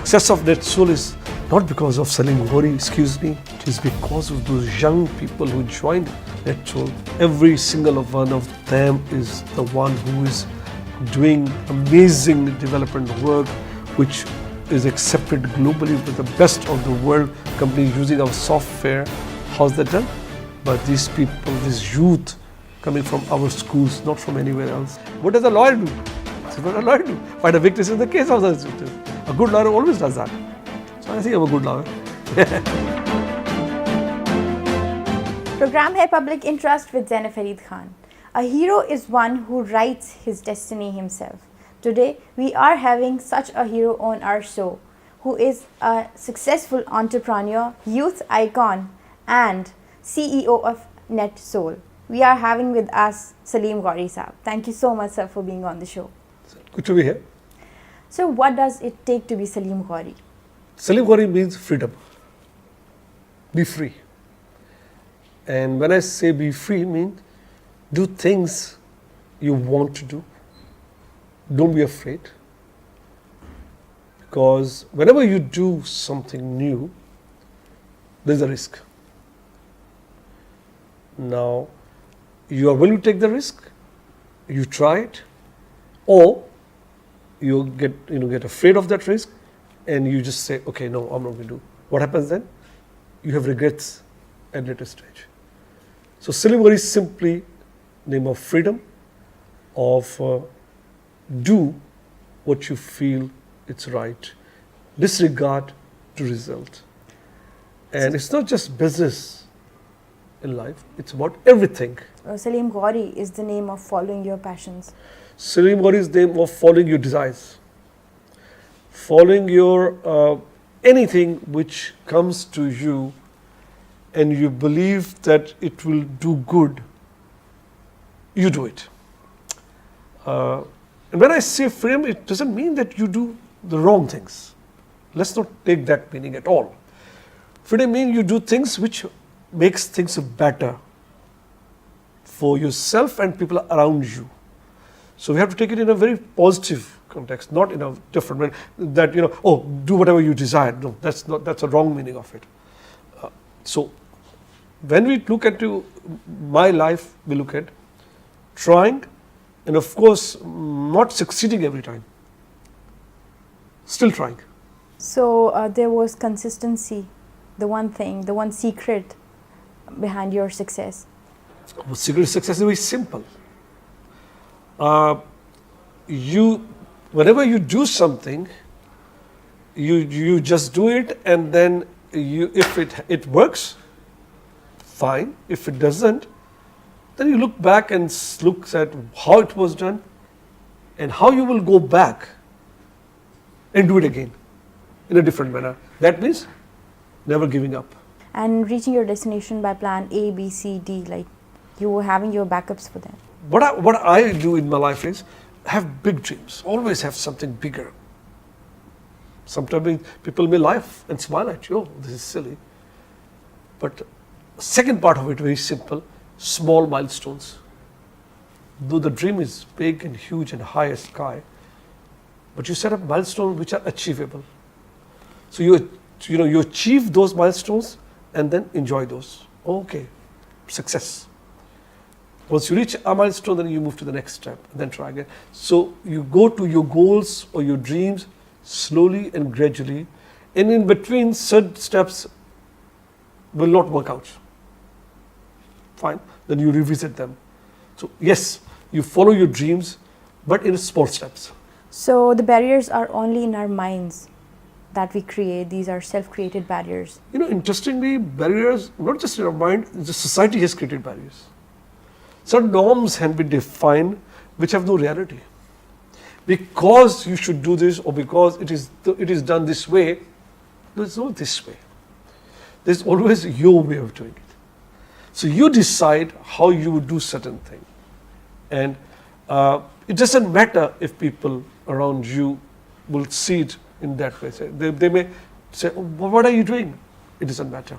success of Netsol is not because of Salim Ghauri, excuse me, it is because of those young people who joined Netsol. Every single one of them is the one who is doing amazing development work, which is accepted globally with the best of the world companies using our software. How's that done? But these people, this youth coming from our schools, not from anywhere else. What does a lawyer do? So what does a lawyer do? Find a weakness in the case of the institute. A good lawyer always does that. So I think I'm a good lawyer. Program hai Public Interest with Zainab Khan. A hero is one who writes his destiny himself. Today, we are having such a hero on our show, who is a successful entrepreneur, youth icon, and CEO of Netsol. We are having with us Salim Ghauri Saab. Thank you so much, sir, for being on the show. Good to be here. So, what does it take to be Salim Ghauri? Salim Ghauri means freedom. Be free. And when I say be free, means do things you want to do. Don't be afraid. Because whenever you do something new, there's a risk. Now, you are willing to take the risk, you try it, or you get afraid of that risk and you just say, okay, no, I'm not going to do. What happens then? You have regrets at later stage. So Salim Ghauri is simply name of freedom, of do what you feel it's right, disregard to result. And it's not just business in life, it's about everything. Salim Ghauri is the name of following your passions. Salim Ghauri is the name of following your desires, following your anything which comes to you and you believe that it will do good, you do it. And when I say freedom, it doesn't mean that you do the wrong things. Let's not take that meaning at all. Freedom means you do things which makes things better for yourself and people around you. So we have to take it in a very positive context, not in a different way that, do whatever you desire. No, that's a wrong meaning of it. So when we look at my life, we look at trying and of course not succeeding every time. Still trying. So there was consistency, the one secret behind your success. The secret of success is very simple. Whenever you do something, you just do it, and then if it works, fine. If it doesn't, then you look back and look at how it was done and how you will go back and do it again in a different manner. That means never giving up. And reaching your destination by plan A, B, C, D, like you were having your backups for that. What I do in my life is have big dreams. Always have something bigger. Sometimes people may laugh and smile at you. Oh, this is silly. But second part of it, very simple, small milestones. Though the dream is big and huge and high as sky, but you set up milestones which are achievable. So you achieve those milestones and then enjoy those. Okay, success. Once you reach a milestone, then you move to the next step and then try again. So you go to your goals or your dreams slowly and gradually, and in between certain steps will not work out. Fine, then you revisit them. So yes, you follow your dreams, but in small steps. So the barriers are only in our minds that we create. These are self-created barriers. Interestingly, barriers, not just in our mind, the society has created barriers. Certain norms have been defined which have no reality. Because you should do this or because it is done this way, there's no this way. There's always your way of doing it. So you decide how you would do certain thing. And it doesn't matter if people around you will see it in that way. They may say, oh, what are you doing? It doesn't matter.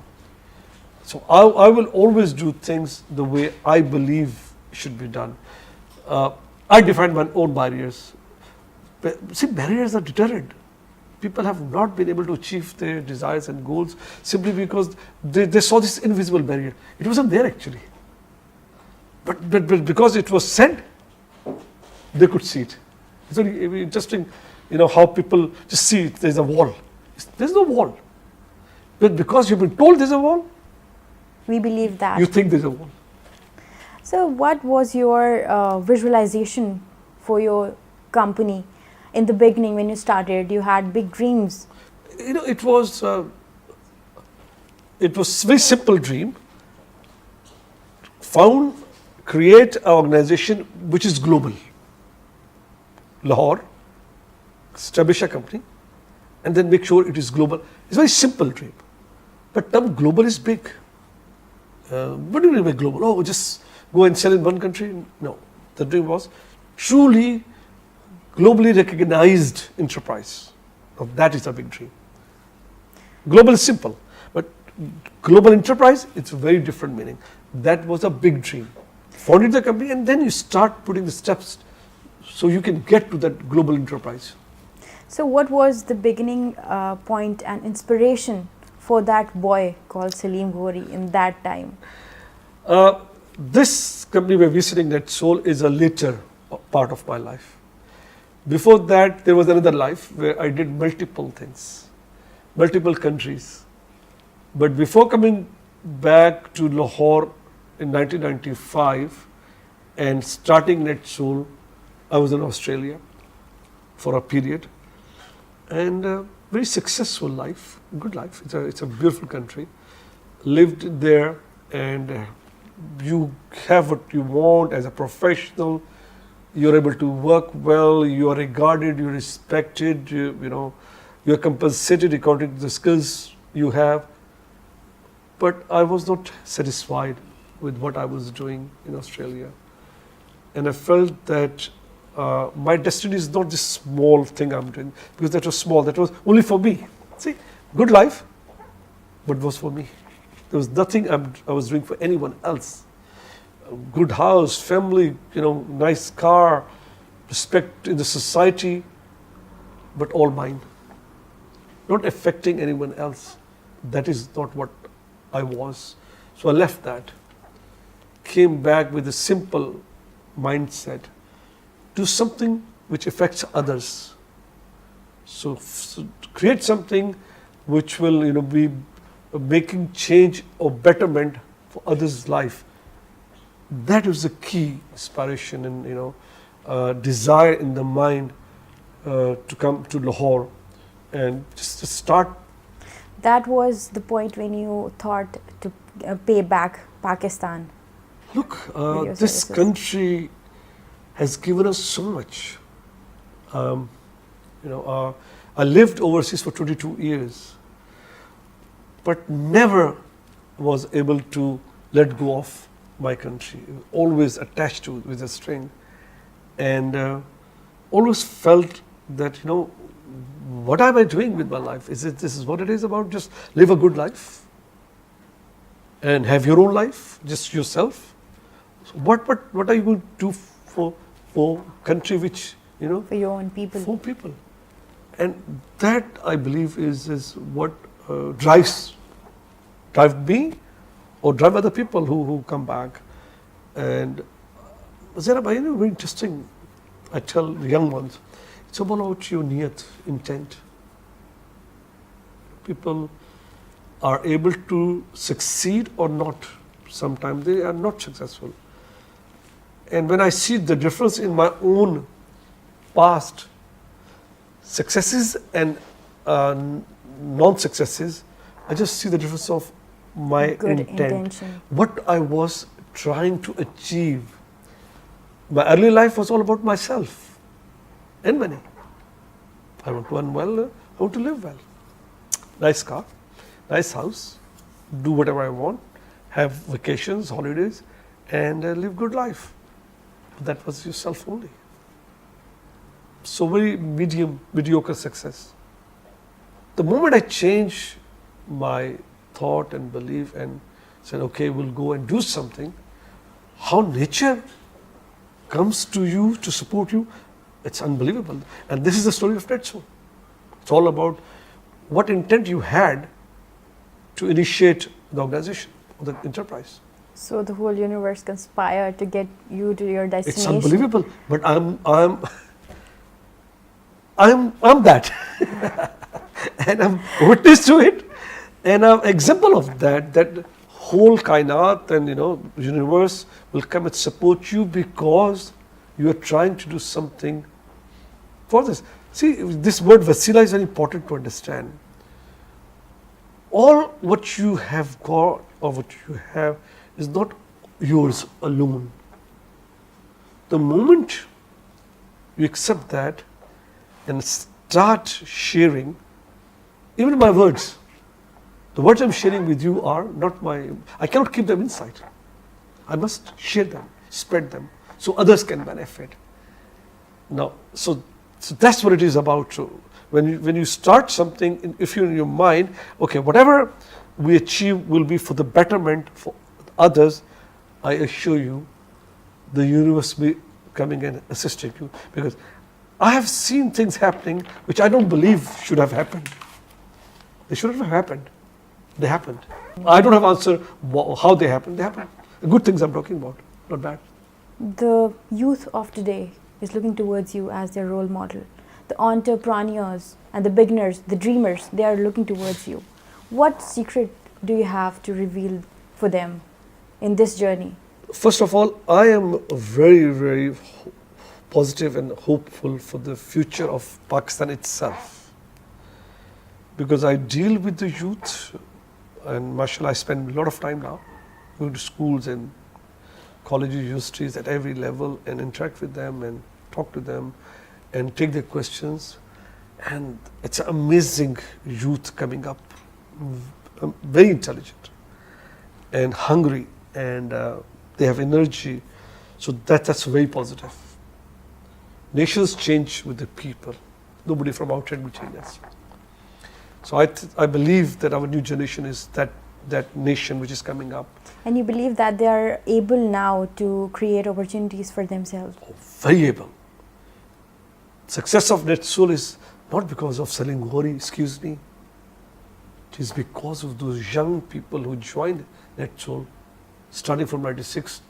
So I will always do things the way I believe should be done. I define my own barriers. See, barriers are deterrent. people have not been able to achieve their desires and goals simply because they saw this invisible barrier. It wasn't there actually. But because it was said, they could see it. It's very interesting, how people just see it, there's a wall. There's no wall. But because you've been told there's a wall, we believe that. You think there's a wall. So what was your visualization for your company in the beginning when you started? You had big dreams. It was a very simple dream. Create an organization which is global. Lahore, establish a company, and then make sure it is global. It's a very simple dream. But term global is big. What do you mean by global? Oh, just go and sell in one country? No. The dream was truly globally recognized enterprise. Now, that is a big dream. Global is simple, but global enterprise, it's a very different meaning. That was a big dream. Founded the company, and then you start putting the steps so you can get to that global enterprise. So what was the beginning point and inspiration for that boy called Salim Ghauri in that time? This company we're visiting, Netsol, is a later part of my life. Before that, there was another life where I did multiple things, multiple countries. But before coming back to Lahore in 1995 and starting Netsol, I was in Australia for a period, and very successful life, good life. It's a beautiful country. Lived there, and you have what you want as a professional. You're able to work well. You are regarded. You're respected. You're compensated according to the skills you have. But I was not satisfied with what I was doing in Australia, and I felt that my destiny is not this small thing I'm doing, because that was small. That was only for me. See, good life, but it was for me. There was nothing I was doing for anyone else. Good house, family, nice car, respect in the society, but all mine. Not affecting anyone else. That is not what I was. So I left that. Came back with a simple mindset. Do something which affects others. So create something which will, be making change or betterment for others' life. That was the key inspiration and desire in the mind to come to Lahore and just to start. That was the point when you thought to pay back Pakistan. Look, this country has given us so much. I lived overseas for 22 years, but never was able to let go of my country. Always attached to it with a string, and always felt that what am I doing with my life? This is what it is about? Just live a good life and have your own life, just yourself. So what are you going to do for country which for your own people? For people, and that I believe is what drive me or drive other people who come back. And Zainab, very interesting. I tell young ones, it's about your niyat, intent. People are able to succeed or not. Sometimes they are not successful. And when I see the difference in my own past successes and non-successes, I just see the difference of my Good intent. intention. What I was trying to achieve. My early life was all about myself and money. I want to earn well, I want to live well. Nice car, nice house, do whatever I want, have vacations, holidays, and live good life. That was yourself only. So very mediocre success. The moment I changed my thought and belief and said, okay, we'll go and do something, how nature comes to you to support you, it's unbelievable. And this is the story of Netsol. It's all about what intent you had to initiate the organization or the enterprise. So the whole universe conspired to get you to your It's destination. unbelievable, but I'm that, and I'm witness to it, and I'm example of that. That whole kainat and universe will come and support you because you are trying to do something for this. See, this word vasila is very important to understand. All what you have got or what you have is not yours alone. The moment you accept that and start sharing, even my words, the words I'm sharing with you are not my, I cannot keep them inside. I must share them, spread them, so others can benefit. Now, so that's what it is about. When you start something, if you're in your mind, okay, whatever we achieve will be for the betterment for others, I assure you, the universe will be coming and assisting you, because I have seen things happening which I don't believe should have happened. They shouldn't have happened. They happened. I don't have answer how they happened. They happened. The good things I'm talking about, not bad. The youth of today is looking towards you as their role model. The entrepreneurs and the beginners, the dreamers, they are looking towards you. What secret do you have to reveal for them in this journey? First of all, I am very, very positive and hopeful for the future of Pakistan itself, because I deal with the youth, and mashallah, I spend a lot of time now going to schools and colleges, universities at every level, and interact with them and talk to them and take their questions. And it's an amazing youth coming up, very intelligent and hungry, and they have energy. So that's very positive. Nations change with the people. Nobody from outside will change us. So I believe that our new generation is that nation which is coming up. And you believe that they are able now to create opportunities for themselves? Very able. Success of Netsol is not because of Salim Ghauri, excuse me. It is because of those young people who joined Netsol, starting from 96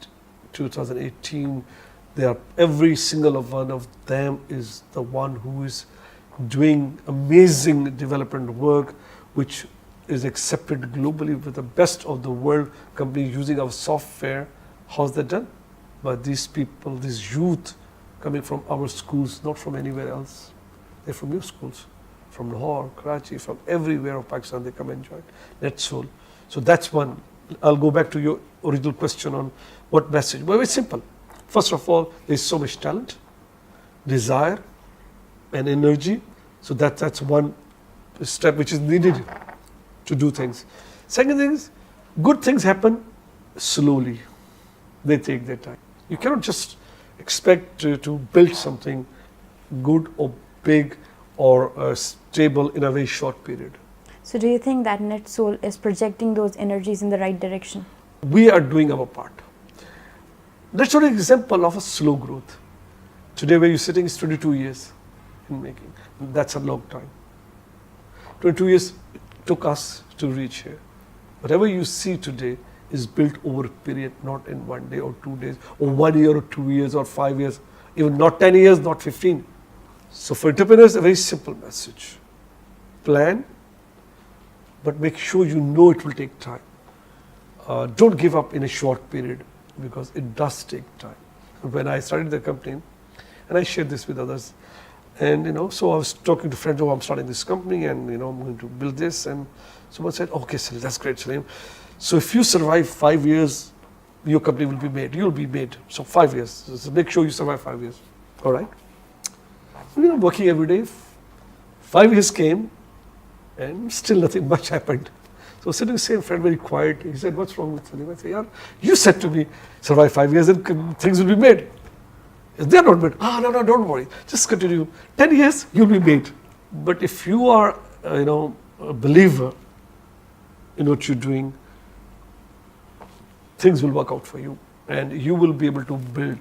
to 2018. Every single one of them is the one who is doing amazing development work, which is accepted globally with the best of the world companies using our software. How's that done? By these people, this youth coming from our schools, not from anywhere else. They're from your schools, from Lahore, Karachi, from everywhere of Pakistan. They come and join Netsol. So that's one. I'll go back to your original question on what message. Well, it's simple. First of all, there's so much talent, desire, and energy. So that's one step which is needed to do things. Second thing is, good things happen slowly. They take their time. You cannot just expect to build something good or big or stable in a very short period. So do you think that Netsol is projecting those energies in the right direction? We are doing our part. That's an example of a slow growth. Today where you're sitting is 22 years in making. That's a long time. 22 years took us to reach here. Whatever you see today is built over a period, not in 1 day or 2 days, or 1 year or 2 years or 5 years, even not 10 years, not 15. So for entrepreneurs, a very simple message. Plan, but make sure you know it will take time. Don't give up in a short period, because it does take time. When I started the company, and I shared this with others, and so I was talking to friends, I'm starting this company, and I'm going to build this, and someone said, okay, Salim, that's great, Salim. So if you survive 5 years, your company will be made. You'll be made. So 5 years. So make sure you survive 5 years. All right? Working every day. 5 years came, and still nothing much happened. So sitting the same friend, very quiet. He said, what's wrong with Salim? I said, yeah, you said to me, survive 5 years and things will be made. They're not made. No, don't worry. Just continue. 10 years, you'll be made. But if you are, a believer in what you're doing, things will work out for you, and you will be able to build.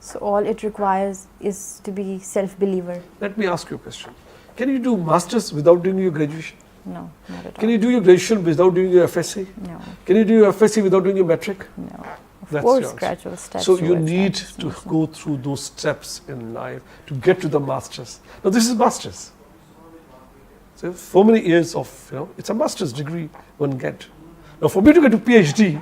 So all it requires is to be self-believer. Let me ask you a question. Can you do masters without doing your graduation? No, not at all. Can you do your graduation without doing your FSc? No, Can you do your FSc without doing your metric? no. Of That's course, yours. graduate steps. So you towards need that is to necessary. go through those steps in life to get to the masters. Now this is masters. So for many years of, it's a master's degree one get. Now for me to get to PhD,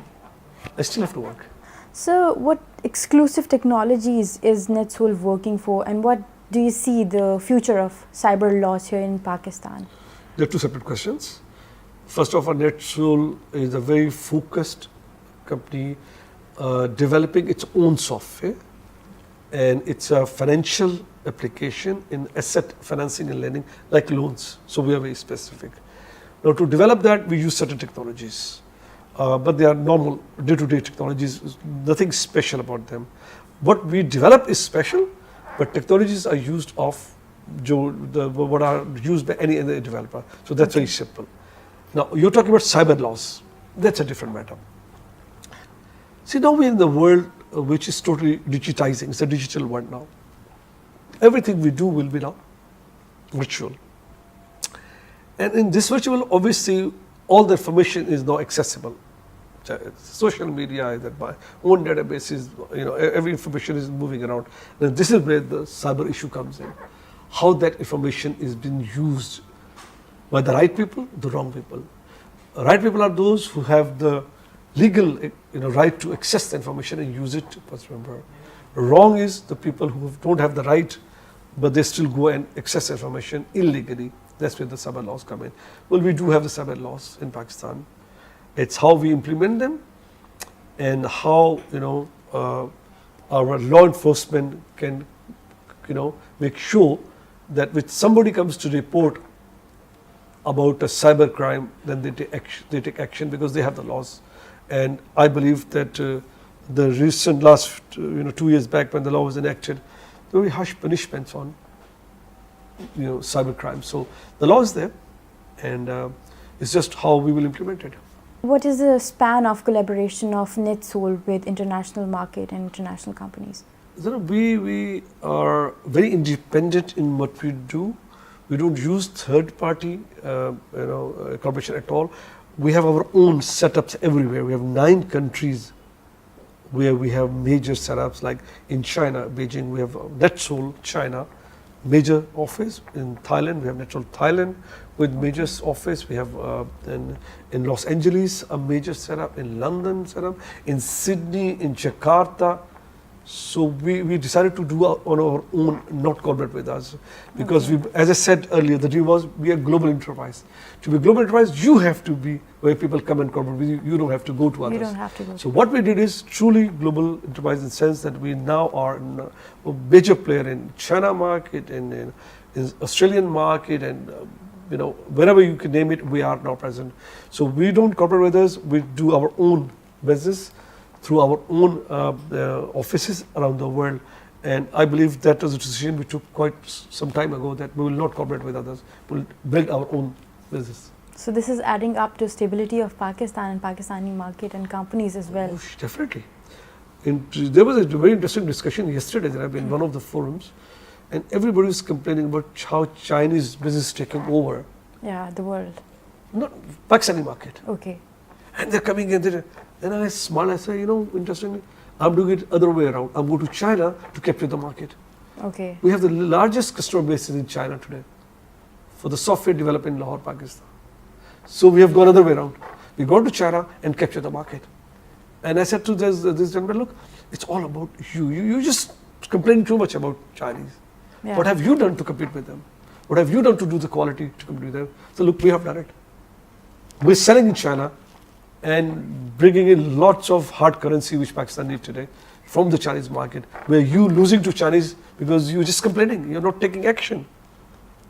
I still have to work. So, what exclusive technologies is Netsol working for, and what do you see the future of cyber laws here in Pakistan? They're two separate questions. First of all, Netsol is a very focused company developing its own software, and it's a financial application in asset financing and lending like loans. So we are very specific. Now to develop that, we use certain technologies, but they are normal day-to-day technologies, nothing special about them. What we develop is special, but technologies are used of what are used by any other developer. So that's very simple. Now you're talking about cyber laws. That's a different matter. See, now we're in the world which is totally digitizing. It's a digital world now. Everything we do will be now virtual. And in this virtual, obviously, all the information is now accessible. Social media is at my own databases, every information is moving around. And this is where the cyber issue comes in. How that information is being used by the right people, the wrong people. Right people are those who have the legal right to access the information and use it. But remember, wrong is the people who don't have the right, but they still go and access information illegally. That's where the cyber laws come in. Well, we do have the cyber laws in Pakistan. It's how we implement them and how our law enforcement can make sure that when somebody comes to report about a cyber crime, then they take action because they have the laws. And I believe that the recent last 2 years back when the law was enacted, there were harsh punishments on cyber crime. So the law is there, and it's just how we will implement it. What is the span of collaboration of Netsol with international market and international companies? We are very independent in what we do. We don't use third-party collaboration at all. We have our own setups everywhere. We have 9 countries where we have major setups, like in China, Beijing, we have Netsol China, major office. In Thailand, we have Netsol Thailand with major office. We have in Los Angeles a major setup, in London setup, in Sydney, in Jakarta. So we decided to do on our own, not collaborate with us, because we, as I said earlier, the dream was we are global enterprise. To be global enterprise, you have to be where people come and collaborate with you. You don't have to go to others. You don't have to go. So what we did is truly global enterprise in the sense that we now are a major player in China market, in Australian market, and wherever you can name it, we are now present. So we don't cooperate with others. We do our own business through our own offices around the world. And I believe that was a decision we took quite some time ago, that we will not cooperate with others. We'll build our own business. So this is adding up to stability of Pakistan and Pakistani market and companies as well. Oh, definitely. There was a very interesting discussion yesterday that I've been in one of the forums, and everybody was complaining about how Chinese business is taking over. Yeah, the world. Not Pakistani market. Okay. And they're coming in, and I smile, I say, interestingly, I'm doing it other way around. I'm going to China to capture the market. Okay. We have the largest customer base in China today for the software developed in Lahore, Pakistan. So we have gone other way around. We go to China and capture the market. And I said to this gentleman, look, it's all about you. You just complain too much about Chinese. Yeah. What have you done to compete with them? What have you done to do the quality to compete with them? So look, we have done it. We're selling in China and bringing in lots of hard currency which Pakistan needs today from the Chinese market, where you losing to Chinese because you're just complaining, you're not taking action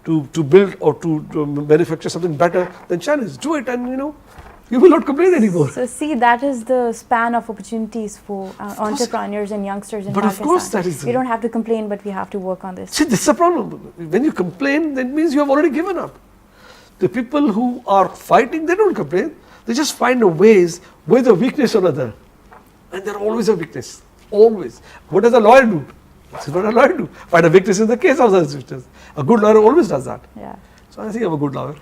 to build or to manufacture something better than Chinese. Do it, and you will not complain anymore. So see, that is the span of opportunities for entrepreneurs and youngsters in But Pakistan. of course that is We don't have to complain, but we have to work on this. See, this is a problem. When you complain, that means you have already given up. The people who are fighting, they don't complain. They just find a ways where the weakness or other. And there's always a weakness. Always. What does a lawyer do? This is what a lawyer do. Find a weakness in the case of the sisters. A good lawyer always does that. Yeah. So I think I'm a good lawyer.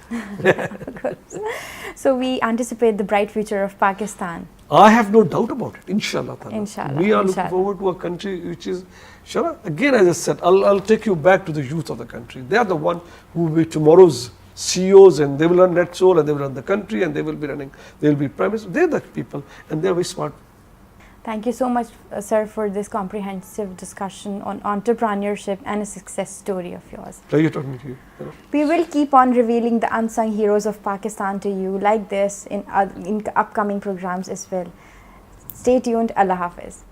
So we anticipate the bright future of Pakistan. I have no doubt about it. Inshallah. Inshallah. We are looking Inshallah. forward to a country which is, inshallah, again, as I said, I'll take you back to the youth of the country. They are the one who will be tomorrow's CEOs, and they will run Netsol, and they will run the country, and they will be running, they will be prime minister. They're the people, and they're very smart. Thank you so much, sir, for this comprehensive discussion on entrepreneurship and a success story of yours. Pleasure talking to you. We will keep on revealing the unsung heroes of Pakistan to you like this in upcoming programs as well. Stay tuned. Allah Hafiz.